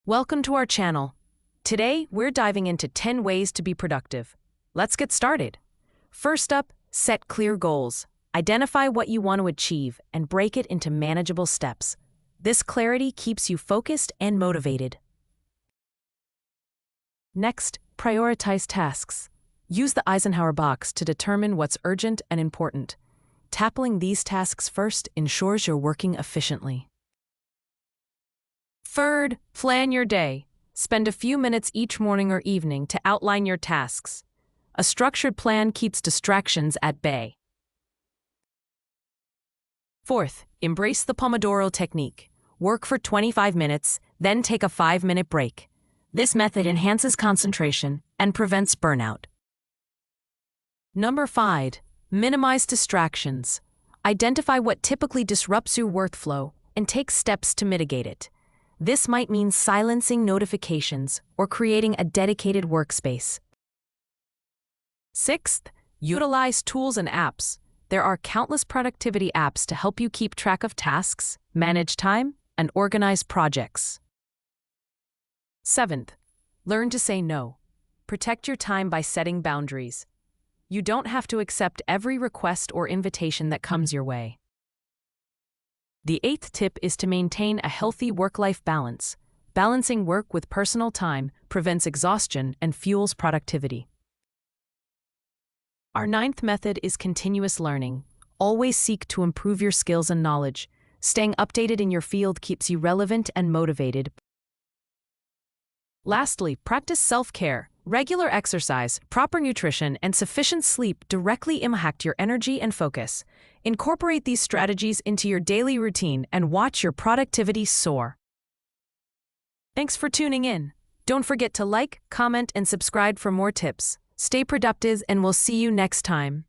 Welcome to our channel. Today, we're diving into 10 ways to be productive. Let's get started. First up, set clear goals. Identify what you want to achieve and break it into manageable steps. This clarity keeps you focused and motivated. Next, prioritize tasks. Use the Eisenhower box to determine what's urgent and important. Tackling these tasks first ensures you're working efficiently. Third, plan your day. Spend a few minutes each morning or evening to outline your tasks. A structured plan keeps distractions at bay. Fourth, embrace the Pomodoro technique. Work for 25 minutes, then take a 5-minute break. This method enhances concentration and prevents burnout. Number 5, minimize distractions. Identify what typically disrupts your workflow and take steps to mitigate it. This might mean silencing notifications or creating a dedicated workspace. Sixth, utilize tools and apps. There are countless productivity apps to help you keep track of tasks, manage time, and organize projects. Seventh, learn to say no. Protect your time by setting boundaries. You don't have to accept every request or invitation that comes your way. The 8th tip is to maintain a healthy work-life balance. Balancing work with personal time prevents exhaustion and fuels productivity. Our 9th method is continuous learning. Always seek to improve your skills and knowledge. Staying updated in your field keeps you relevant and motivated. Lastly, practice self-care. Regular exercise, proper nutrition, and sufficient sleep directly impact your energy and focus. Incorporate these strategies into your daily routine and watch your productivity soar. Thanks for tuning in. Don't forget to like, comment, and subscribe for more tips. Stay productive, and we'll see you next time.